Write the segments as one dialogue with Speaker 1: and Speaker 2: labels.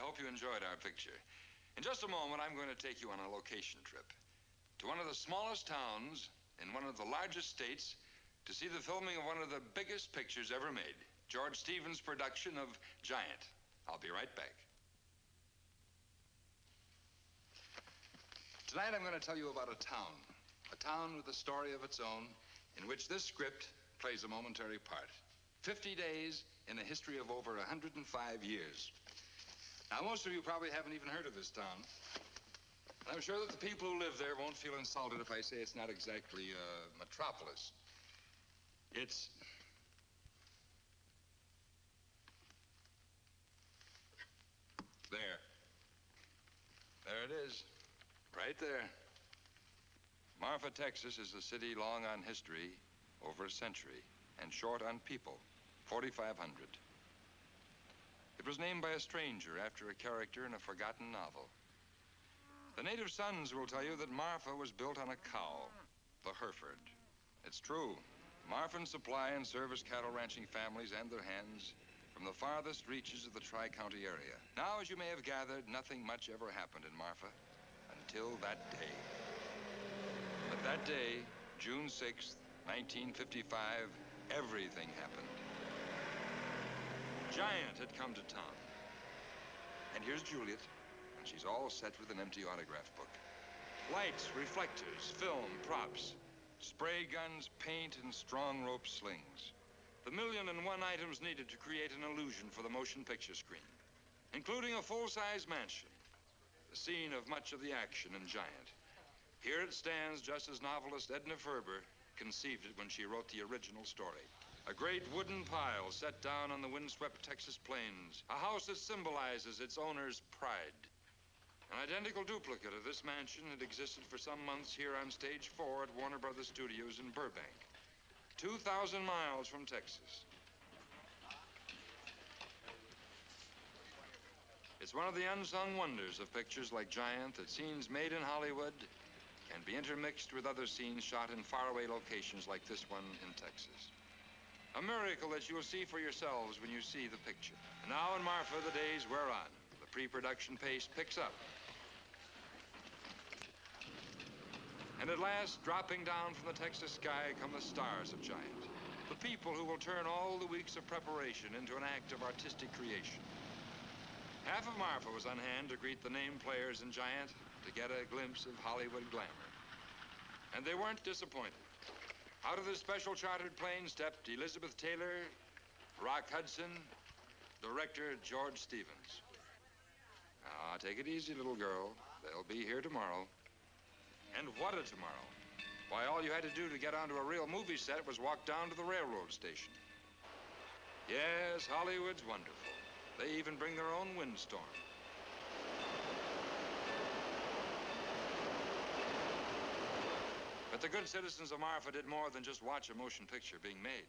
Speaker 1: hope you enjoyed our picture. In just a moment, I'm going to take you on a location trip to one of the smallest towns in one of the largest states to see the filming of one of the biggest pictures ever made, George Stevens' production of Giant. I'll be right back. Tonight, I'm going to tell you about a town with a story of its own in which this script plays a momentary part. 50 days in a history of over 105 years. Now, most of you probably haven't even heard of this town. And I'm sure that the people who live there won't feel insulted if I say it's not exactly a metropolis. It's... There. There it is. Right there. Marfa, Texas is a city long on history, over a century, and short on people, 4,500. It was named by a stranger after a character in a forgotten novel. The native sons will tell you that Marfa was built on a cow, the Hereford. It's true. Marfans supply and service cattle ranching families and their hens from the farthest reaches of the Tri-County area. Now, as you may have gathered, nothing much ever happened in Marfa until that day. But that day, June 6th, 1955, everything happened. Giant had come to town. And here's Juliet, and she's all set with an empty autograph book. Lights, reflectors, film, props, spray guns, paint, and strong rope slings. The 1,000,001 items needed to create an illusion for the motion picture screen, including a full-size mansion, the scene of much of the action in Giant. Here it stands just as novelist Edna Ferber conceived it when she wrote the original story. A great wooden pile set down on the windswept Texas plains, a house that symbolizes its owner's pride. An identical duplicate of this mansion had existed for some months here on Stage 4 at Warner Brothers Studios in Burbank, 2,000 miles from Texas. It's one of the unsung wonders of pictures like Giant that scenes made in Hollywood can be intermixed with other scenes shot in faraway locations like this one in Texas. A miracle that you'll see for yourselves when you see the picture. And now in Marfa, the days wear on. The pre-production pace picks up. And at last, dropping down from the Texas sky, come the stars of Giant. The people who will turn all the weeks of preparation into an act of artistic creation. Half of Marfa was on hand to greet the name players in Giant, to get a glimpse of Hollywood glamour. And they weren't disappointed. Out of this special chartered plane stepped Elizabeth Taylor, Rock Hudson, director George Stevens. Now, take it easy, little girl. They'll be here tomorrow. And what a tomorrow. Why, all you had to do to get onto a real movie set was walk down to the railroad station. Yes, Hollywood's wonderful. They even bring their own windstorm. But the good citizens of Marfa did more than just watch a motion picture being made.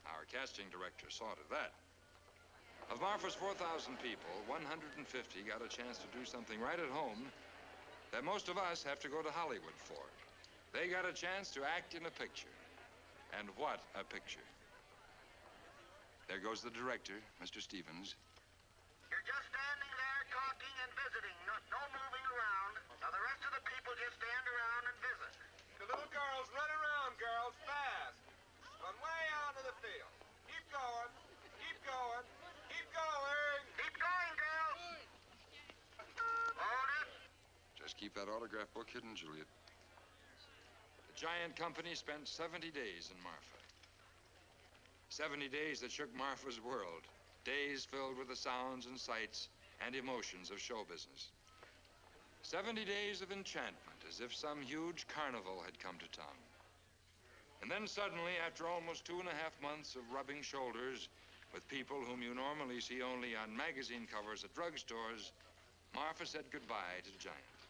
Speaker 1: Our casting director saw to that. Of Marfa's 4,000 people, 150 got a chance to do something right at home that most of us have to go to Hollywood for. They got a chance to act in a picture. And what a picture. There goes the director, Mr. Stevens.
Speaker 2: You're just standing there talking and visiting, no moving around. Now the rest of the people just stand around and visit.
Speaker 3: The little girls, run around, girls, fast. Run way out of the field. Keep going, keep going, keep going.
Speaker 2: Keep going, girls. Hold it.
Speaker 1: Just keep that autograph book hidden, Juliet. The Giant Company spent 70 days in Marfa. 70 days that shook Marfa's world. Days filled with the sounds and sights and emotions of show business. 70 days of enchantment, as if some huge carnival had come to town. And then suddenly, after almost 2.5 months of rubbing shoulders with people whom you normally see only on magazine covers at drugstores, Marfa said goodbye to Giant.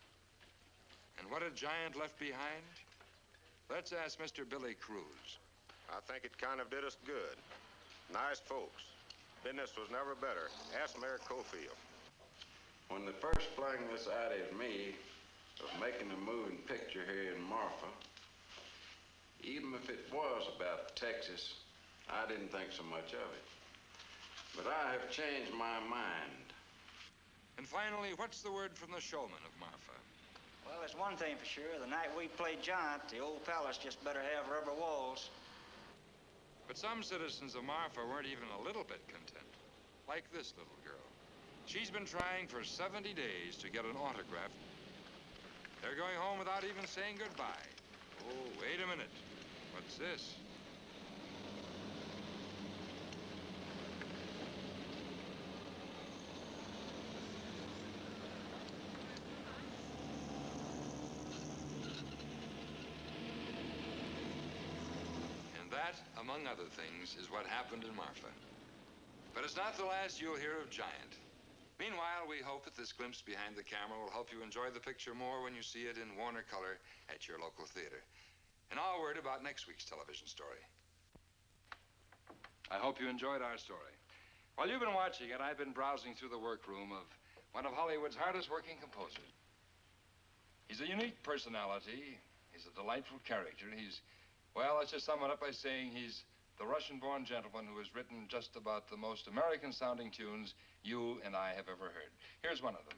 Speaker 1: And what had Giant left behind? Let's ask Mr. Billy Cruz.
Speaker 4: I think it kind of did us good. Nice folks. Business was never better. Ask Mayor Cofield.
Speaker 5: When they first flung this idea at me of making a moving picture here in Marfa, even if it was about Texas, I didn't think so much of it. But I have changed my mind.
Speaker 1: And finally, what's the word from the showman of Marfa?
Speaker 6: Well, there's one thing for sure. The night we play Giant, the old palace just better have rubber walls.
Speaker 1: But some citizens of Marfa weren't even a little bit content. Like this little girl. She's been trying for 70 days to get an autograph. They're going home without even saying goodbye. Oh, wait a minute. What's this? And that, among other things, is what happened in Marfa. But it's not the last you'll hear of Giant. Meanwhile, we hope that this glimpse behind the camera will help you enjoy the picture more when you see it in Warner Color at your local theater. And now a word about next week's television story. I hope you enjoyed our story. While you've been watching it, I've been browsing through the workroom of one of Hollywood's hardest working composers. He's a unique personality. He's a delightful character. Well, let's just sum it up by saying he's the Russian-born gentleman who has written just about the most American-sounding tunes you and I have ever heard. Here's one of them.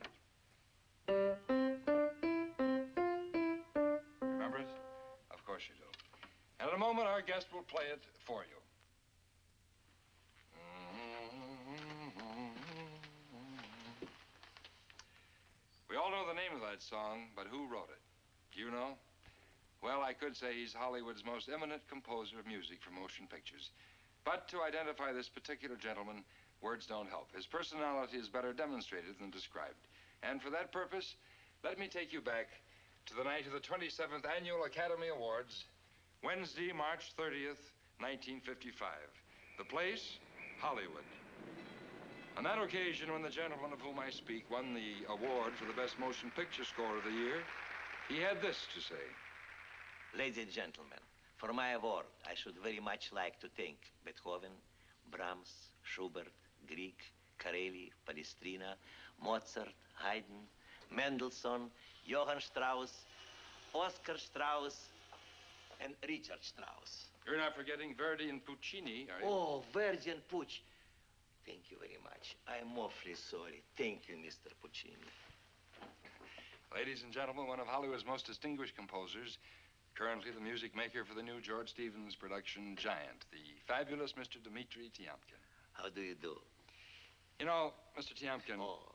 Speaker 1: Remember it? Of course you do. And in a moment, our guest will play it for you. We all know the name of that song, but who wrote it? Do you know? Well, I could say he's Hollywood's most eminent composer of music for motion pictures. But to identify this particular gentleman, words don't help. His personality is better demonstrated than described. And for that purpose, let me take you back to the night of the 27th Annual Academy Awards, Wednesday, March 30th, 1955. The place, Hollywood. On that occasion, when the gentleman of whom I speak won the award for the best motion picture score of the year, he had this to say.
Speaker 7: Ladies and gentlemen, for my award, I should very much like to thank Beethoven, Brahms, Schubert, Grieg, Corelli, Palestrina, Mozart, Haydn, Mendelssohn, Johann Strauss, Oscar Strauss, and Richard Strauss.
Speaker 1: You're not forgetting Verdi and Puccini, are you?
Speaker 7: Oh, Verdi and Pucci. Thank you very much. I'm awfully sorry. Thank you, Mr. Puccini.
Speaker 1: Ladies and gentlemen, one of Hollywood's most distinguished composers, currently the music maker for the new George Stevens production, Giant, the fabulous Mr. Dmitri Tiomkin.
Speaker 7: How do you do?
Speaker 1: You know, Mr. Tiomkin...
Speaker 7: Oh,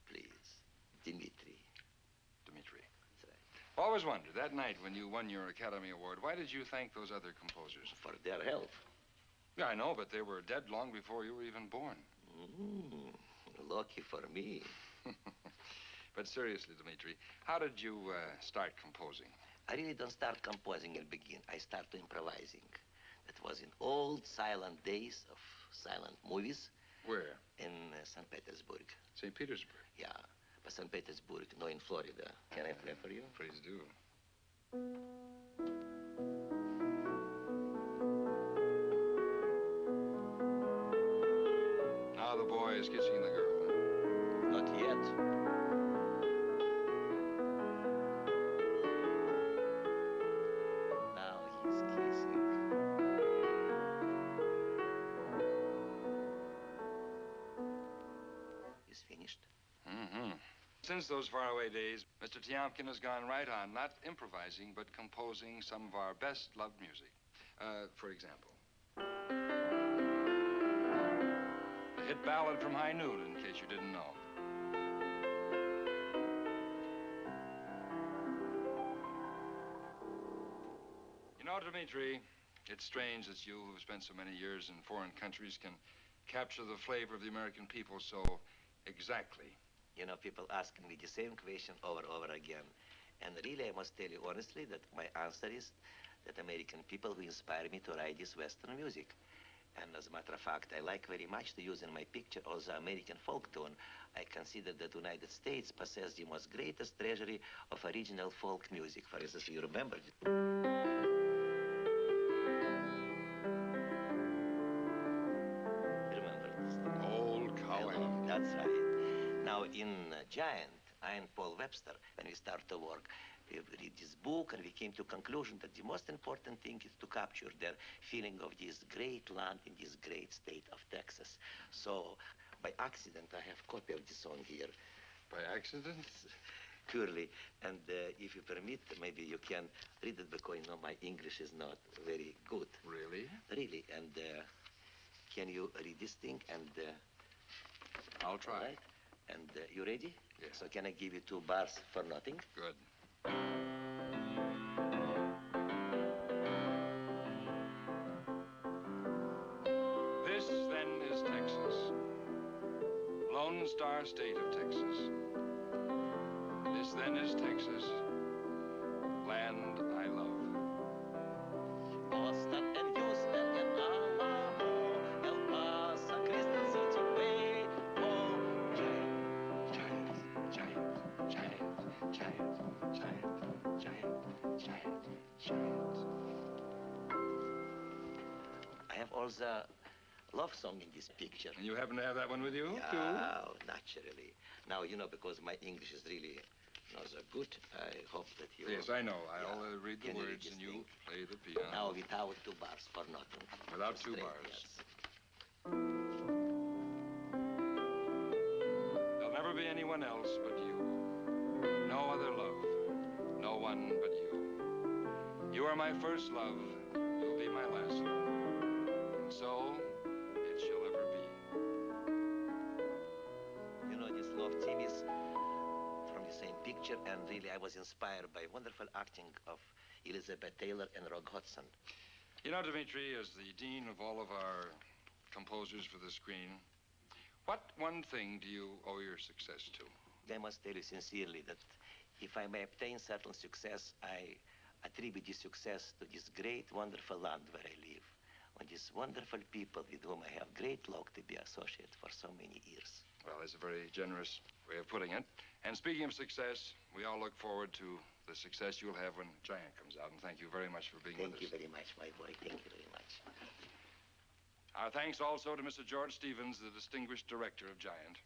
Speaker 7: please. Dmitri.
Speaker 1: Dmitri.
Speaker 7: That's right.
Speaker 1: I always wondered, that night when you won your Academy Award, why did you thank those other composers?
Speaker 7: For their help.
Speaker 1: Yeah, I know, but they were dead long before you were even born.
Speaker 7: Lucky for me.
Speaker 1: But seriously, Dmitri, how did you start composing?
Speaker 7: I really don't start composing and begin. I start improvising. That was in old silent days of silent movies.
Speaker 1: Where?
Speaker 7: In St. Petersburg.
Speaker 1: St. Petersburg?
Speaker 7: Yeah, but St. Petersburg, no, in Florida. Can I play for you?
Speaker 1: Please do. Now the boy is kissing the girl.
Speaker 7: Not yet. Now he's kissing. He's finished.
Speaker 1: Mm-hmm. Since those faraway days, Mr. Tiomkin has gone right on, not improvising, but composing some of our best-loved music. For example, the hit ballad from High Noon, in case you didn't know. You know, Dmitri, it's strange that you, who've spent so many years in foreign countries, can capture the flavor of the American people so exactly.
Speaker 7: You know, people asking me the same question over and over again. And really, I must tell you honestly that my answer is that American people who inspire me to write this Western music. And as a matter of fact, I like very much to use in my picture also American folk tune. I consider that the United States possesses the most greatest treasury of original folk music. For instance, you remember it. Remember this?
Speaker 1: Old cowhand.
Speaker 7: That's right. Now, in Giant, I and Paul Webster, when we start to work, we read this book and we came to conclusion that the most important thing is to capture their feeling of this great land in this great state of Texas. So, by accident, I have a copy of the song here.
Speaker 1: By accident?
Speaker 7: Purely. And if you permit, maybe you can read it because, you know, my English is not very good.
Speaker 1: Really?
Speaker 7: Really. And can you read this thing? And
Speaker 1: I'll try.
Speaker 7: all right. And you ready?
Speaker 1: Yes.
Speaker 7: So can I give you 2 bars for nothing?
Speaker 1: Good. This, then, is Texas. Lone Star State of Texas. This, then, is Texas. Land I love.
Speaker 7: Austin and Houston and Alamo, El Paso, Crystal City Way. Oh, giant, giant, giant, giant, giant, giant, giant, giant. I have all the love song in this picture.
Speaker 1: And you happen to have that one with you, too?
Speaker 7: Yeah, naturally. Now, you know, because my English is really not so good, I hope that you...
Speaker 1: Yes, I know. I'll
Speaker 7: Yeah.
Speaker 1: read the
Speaker 7: Can you read
Speaker 1: words
Speaker 7: this
Speaker 1: and you
Speaker 7: thing?
Speaker 1: play the piano.
Speaker 7: Now, without 2 bars for nothing.
Speaker 1: Without 2
Speaker 7: Straight,
Speaker 1: bars.
Speaker 7: yes.
Speaker 1: There'll never be anyone else but you. No other love. No one but you. You are my first love. You'll be my last love. And so, it shall ever be.
Speaker 7: You know, this love team is from the same picture, and really I was inspired by wonderful acting of Elizabeth Taylor and Rock Hudson.
Speaker 1: You know, Dmitri, as the dean of all of our composers for the screen, what one thing do you owe your success to?
Speaker 7: I must tell you sincerely that if I may obtain certain success, I attribute this success to this great, wonderful land where I live, and these wonderful people with whom I have great luck to be associated for so many years.
Speaker 1: Well, that's a very generous way of putting it. And speaking of success, we all look forward to the success you'll have when Giant comes out. And thank you very much for being with us.
Speaker 7: Thank you very much, my boy. Thank you very much.
Speaker 1: Our thanks also to Mr. George Stevens, the distinguished director of Giant.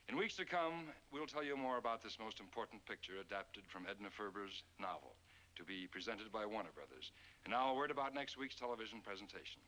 Speaker 1: In weeks to come, we'll tell you more about this most important picture adapted from Edna Ferber's novel to be presented by Warner Brothers. And now a word about next week's television presentation.